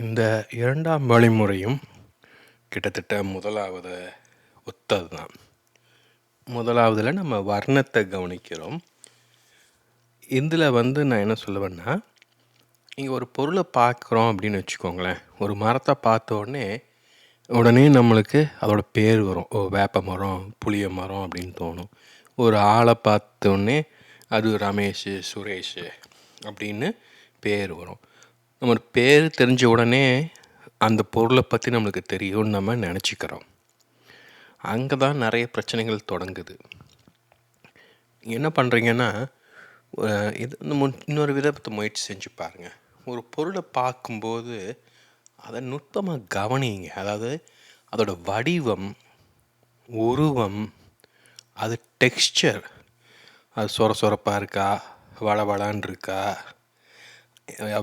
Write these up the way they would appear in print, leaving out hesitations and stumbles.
இந்த 2ஆம் வழிமுறையும் கிட்டத்தட்ட முதலாவத ஒத்தது தான். முதலாவதுல நம்ம வர்ணத்தை கவனிக்கிறோம். இதில் நான் என்ன சொல்லுவேன்னா, இங்கே ஒரு பொருளை பார்க்குறோம் அப்படின்னு வச்சுக்கோங்களேன். ஒரு மரத்தை பார்த்த உடனே நம்மளுக்கு அதோட பேர் வரும். வேப்ப மரம், புளிய மரம் அப்படின்னு தோணும். ஒரு ஆளை பார்த்தோன்னே அது ரமேஷ், சுரேஷ் அப்படின்னு பேர் வரும். நம்ம பேர் தெரிஞ்ச உடனே அந்த பொருளை பற்றி நம்மளுக்கு தெரியும்னு நம்ம நினச்சிக்கிறோம். அங்கே தான் நிறைய பிரச்சனைகள் தொடங்குது. என்ன பண்ணுறீங்கன்னா, இது இன்னொரு விதத்தை முயற்சி செஞ்சு பாருங்கள். ஒரு பொருளை பார்க்கும்போது அதை நுட்பமாக கவனிங்க. அதாவது அதோட வடிவம், உருவம், அது டெக்ஸ்சர், அது சொர சொரப்பாக இருக்கா, வளவளான் இருக்கா,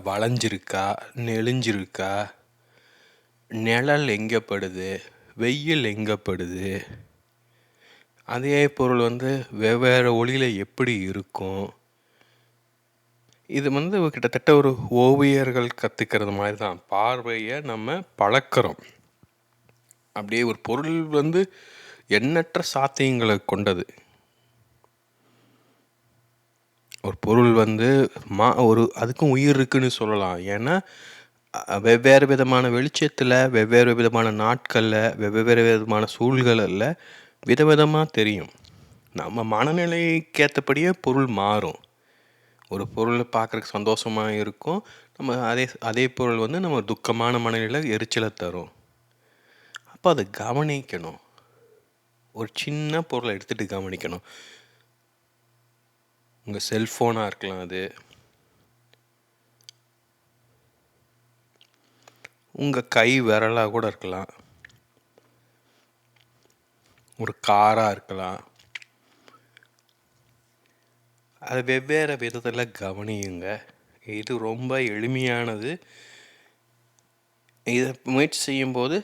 வளைஞ்சிருக்கா, நெளிஞ்சிருக்கா, நிழல் எங்கே படுது, வெயில் எங்கே படுது, அதே பொருள் வெவ்வேறு ஒளியில் எப்படி இருக்கும். இது கிட்டத்தட்ட ஒரு ஓவியர்கள் கற்றுக்கிறது மாதிரி தான். பார்வையை நம்ம பழக்கிறோம். அப்படியே ஒரு பொருள் எண்ணற்ற சாத்தியங்களை கொண்டது. ஒரு பொருள் அதுக்கும் உயிர் இருக்குன்னு சொல்லலாம். ஏன்னா வெவ்வேறு விதமான வெளிச்சத்தில், வெவ்வேறு விதமான நாட்களில், வெவ்வேறு விதமான சூழ்நிலையில் விதவிதமாக தெரியும். நம்ம மனநிலைக்கேற்றபடியே பொருள் மாறும். ஒரு பொருள் பார்க்குறதுக்கு சந்தோஷமாக இருக்கும். நம்ம அதே பொருள் நம்ம துக்கமான மனநிலையில் எரிச்சலை தரும். அப்போ அதை கவனிக்கணும். ஒரு சின்ன பொருளை எடுத்துகிட்டு கவனிக்கணும். உங்கள் செல்ஃபோனாக இருக்கலாம், அது உங்கள் கை விரலாக கூட இருக்கலாம், ஒரு காராக இருக்கலாம். அது வெவ்வேறு விதத்தில் கவனியுங்க. இது ரொம்ப எளிமையானது. இதை முயற்சி செய்யும்போது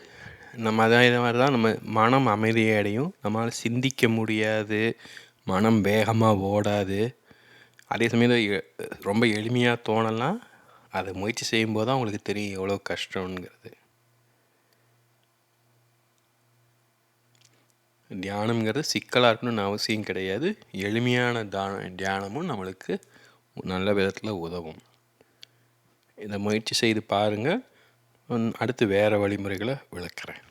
நம்ம இதே மாதிரி தான் நம்ம மனம் அமைதியடையும். நம்மளால் சிந்திக்க முடியாது, மனம் வேகமாக ஓடாது. அதே சமயம் ரொம்ப எளிமையாக தோணலாம். அதை முயற்சி செய்யும்போது தான் உங்களுக்கு தெரியும் எவ்வளோ கஷ்டங்கிறது. தியானம்ங்கிறது சிக்கலாக இருக்கணும்னு அவசியம் கிடையாது. எளிமையான தியானமும் நம்மளுக்கு நல்ல விதத்தில் உதவும். இதை முயற்சி செய்து பாருங்கள். அடுத்து வேறு வழிமுறைகளை விளக்குறேன்.